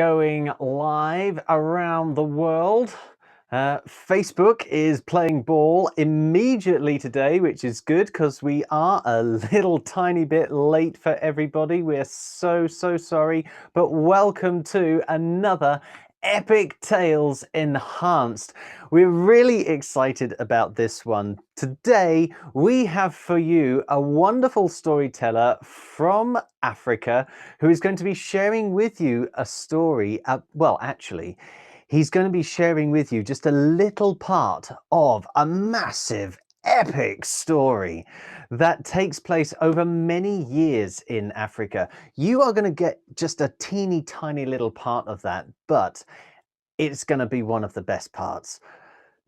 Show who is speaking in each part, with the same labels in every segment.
Speaker 1: Going live around the world. Facebook is playing ball immediately today, which is good because we are a little tiny bit late for everybody. We're so sorry, but welcome to another Epic Tales Enhanced. We're really excited about this one. Today, we have for you a wonderful storyteller from Africa who is going to be sharing with you a story. Well, actually, he's going to be sharing with you just a little part of a massive epic story that takes place over many years in Africa. You are going to get just a teeny tiny little part of that, but it's going to be one of the best parts.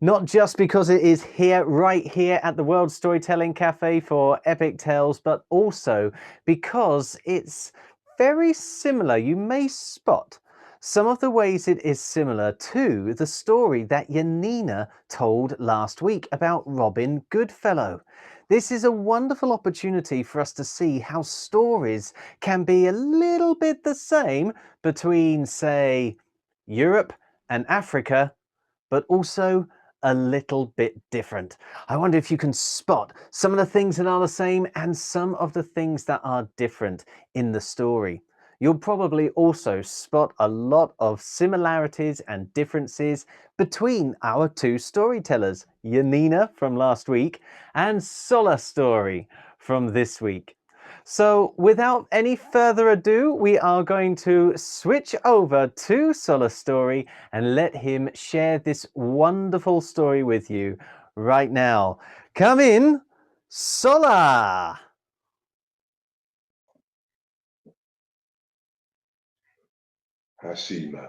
Speaker 1: Not just because it is here, right here at the World Storytelling Cafe for Epic Tales, but also because it's very similar. You may spot some of the ways it is similar to the story that Yanina told last week about Robin Goodfellow. This is a wonderful opportunity for us to see how stories can be a little bit the same between, say, Europe and Africa, but also a little bit different. I wonder if you can spot some of the things that are the same and some of the things that are different in the story. You'll probably also spot a lot of similarities and differences between our two storytellers, Yanina from last week and Sola Story from this week. So without any further ado, we are going to switch over to Sola Story and let him share this wonderful story with you right now. Come in, Sola!
Speaker 2: Hashima.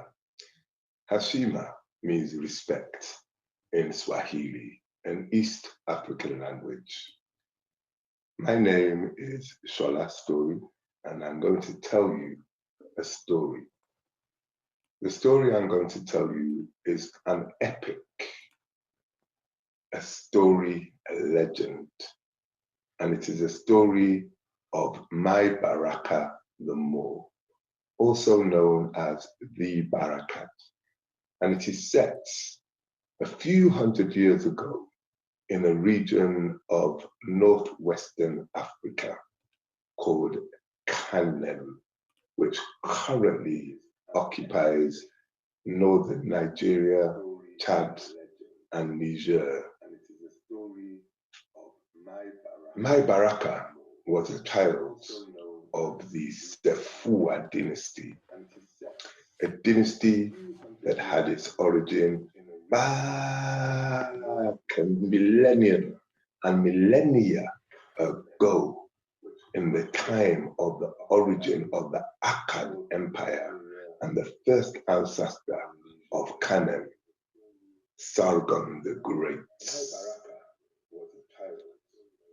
Speaker 2: Hashima means respect in Swahili, an East African language. My name is Shola Story, and I'm going to tell you a story. The story I'm going to tell you is an epic, a story, a legend, and it is a story of my Baraka the Moor, also known as the Barakat, and it is set a few hundred years ago in a region of northwestern Africa called Kanem, which currently occupies northern Nigeria, Chad, and Niger. My Baraka was a child of the Sefua dynasty, a dynasty that had its origin back a millennium and millennia ago, in the time of the origin of the Akkad Empire and the first ancestor of Kanem, Sargon the Great.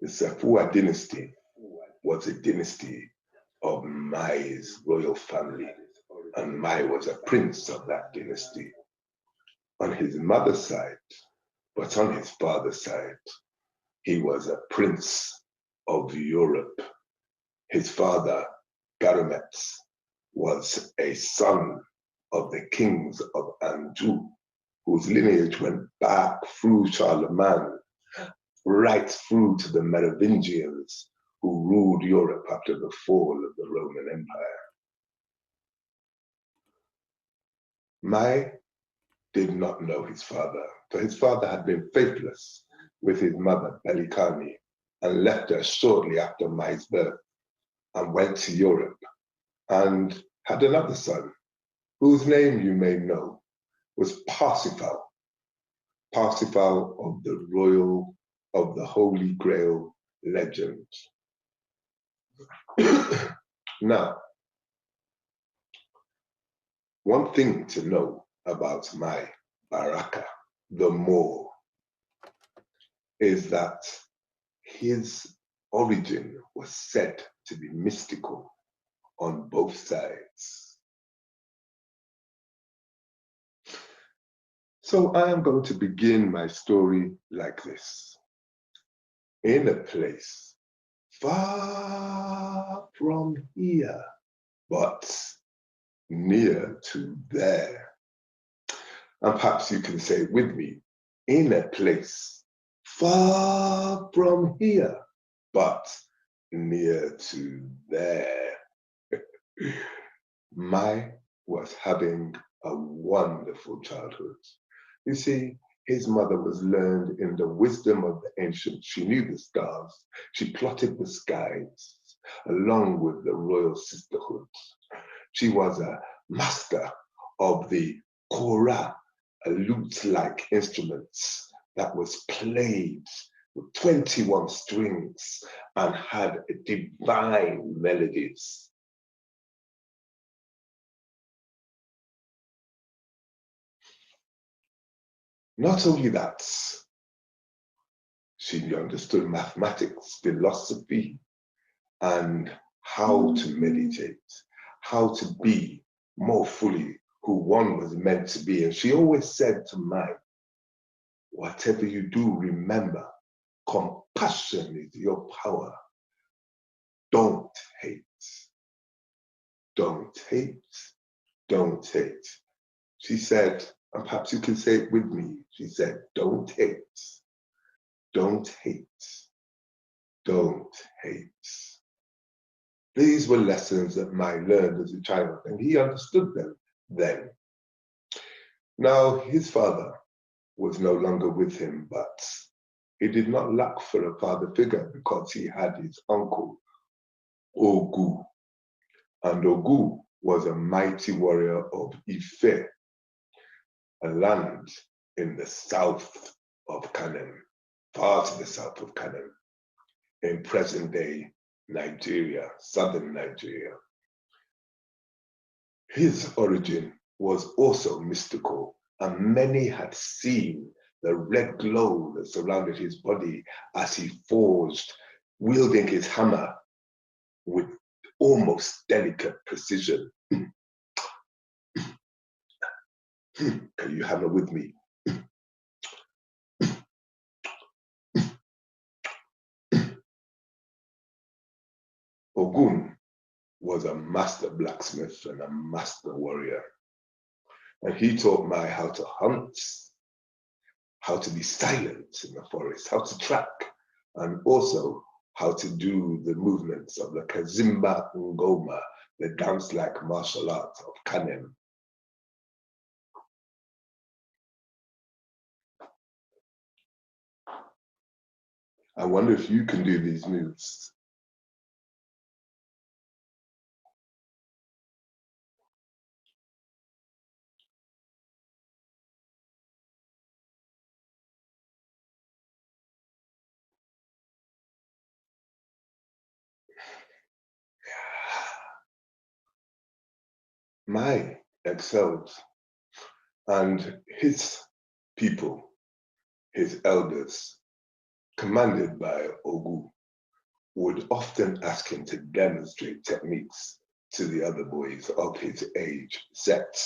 Speaker 2: The Sefua dynasty was a dynasty of Mai's royal family, and Mai was a prince of that dynasty on his mother's side, but on his father's side, he was a prince of Europe. His father, Garamet, was a son of the kings of Anjou, whose lineage went back through Charlemagne, right through to the Merovingians, who ruled Europe after the fall of the Roman Empire. Mai did not know his father, for his father had been faithless with his mother, Belikani, and left her shortly after Mai's birth and went to Europe and had another son, whose name you may know was Parsifal, Parsifal of the Holy Grail legend. Now, one thing to know about my Baraka, the Moor, is that his origin was said to be mystical on both sides. So I am going to begin my story like this. In a place far from here, but near to there. And perhaps you can say it with me, in a place far from here, but near to there. Mai was having a wonderful childhood. You see, his mother was learned in the wisdom of the ancients. She knew the stars. She plotted the skies along with the royal sisterhood. She was a master of the kora, a lute-like instruments that was played with 21 strings and had divine melodies. Not only that, she understood mathematics, philosophy, and how to meditate, how to be more fully who one was meant to be. And she always said to Mai, whatever you do, remember, compassion is your power. Don't hate. Don't hate. Don't hate. She said, and perhaps you can say it with me, she said, don't hate. Don't hate. Don't hate. These were lessons that Mai learned as a child, and he understood them then. Now, his father was no longer with him, but he did not lack for a father figure because he had his uncle, Ogu. And Ogu was a mighty warrior of Ife, a land in the south of Kanem, far to the south of Kanem, in present-day Nigeria, southern Nigeria. His origin was also mystical, and many had seen the red glow that surrounded his body as he forged, wielding his hammer with almost delicate precision. Can you hammer with me? Ogun was a master blacksmith and a master warrior. And he taught Mai how to hunt, how to be silent in the forest, how to track, and also how to do the movements of the Kazimba Ngoma, the dance-like martial art of Kanem. I wonder if you can do these moves. Mai excelled, and his people, his elders, commanded by Ogu, would often ask him to demonstrate techniques to the other boys of his age set.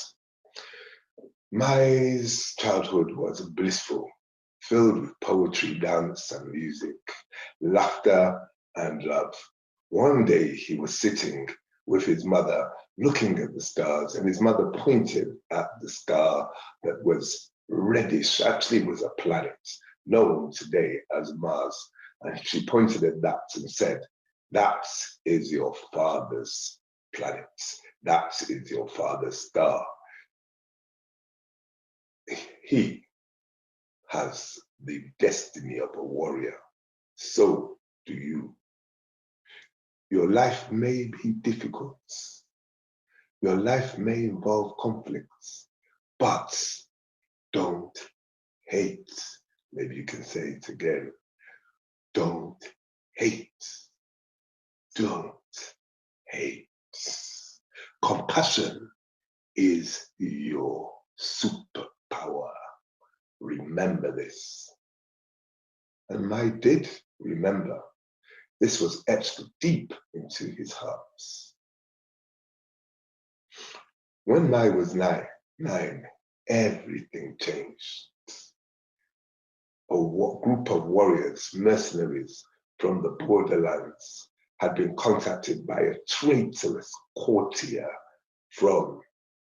Speaker 2: Mai's childhood was blissful, filled with poetry, dance, and music, laughter, and love. One day he was sitting with his mother, looking at the stars, and his mother pointed at the star that was reddish, actually was a planet, known today as Mars. And she pointed at that and said, that is your father's planet. That is your father's star. He has the destiny of a warrior. So do you. Your life may be difficult. Your life may involve conflicts, but don't hate. Maybe you can say it again. Don't hate. Don't hate. Compassion is your superpower. Remember this. And Mai did remember. This was etched deep into his heart. When Mai was nine, everything changed. A group of warriors, mercenaries from the borderlands, had been contacted by a traitorous courtier from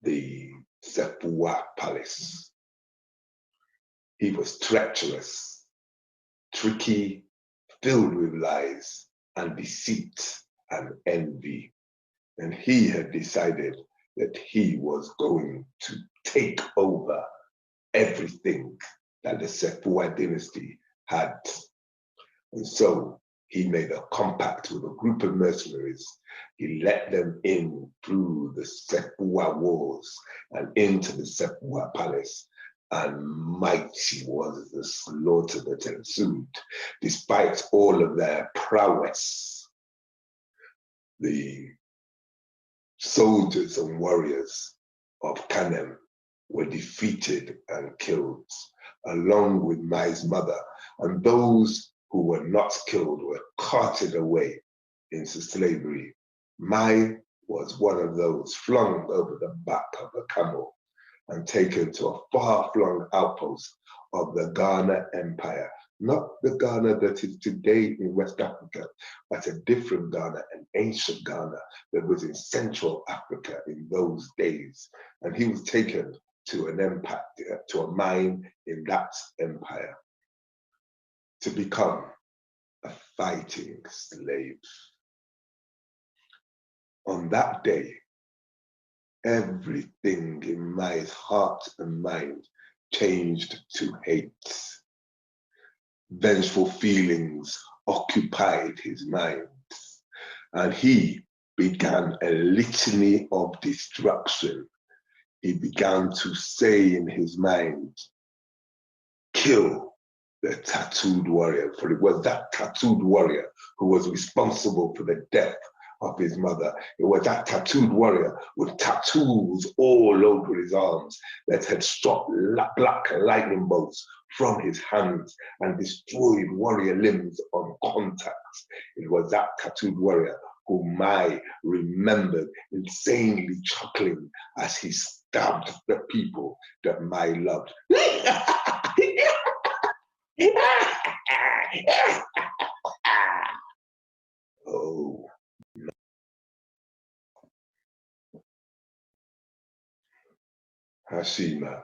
Speaker 2: the Sepuwa palace. He was treacherous, tricky, filled with lies and deceit and envy. And he had decided that he was going to take over everything that the Sepuwa dynasty had. And so he made a compact with a group of mercenaries. He let them in through the Sepuwa walls and into the Sepuwa palace. And mighty was the slaughter that ensued. Despite all of their prowess, the soldiers and warriors of Kanem were defeated and killed, along with Mai's mother. And those who were not killed were carted away into slavery. Mai was one of those flung over the back of a camel and taken to a far-flung outpost of the Ghana Empire. Not the Ghana that is today in West Africa, but a different Ghana, an ancient Ghana that was in Central Africa in those days. And he was taken to an empire, to a mine in that empire to become a fighting slave. On that day, everything in my heart and mind changed to hate. Vengeful feelings occupied his mind, and he began a litany of destruction. He began to say in his mind, kill the tattooed warrior, for it was that tattooed warrior who was responsible for the death of his mother. It was that tattooed warrior with tattoos all over his arms that had struck black lightning bolts from his hands and destroyed warrior limbs on contact. It was that tattooed warrior who Mai remembered insanely chuckling as he stabbed the people that Mai loved. Oh, Hashima,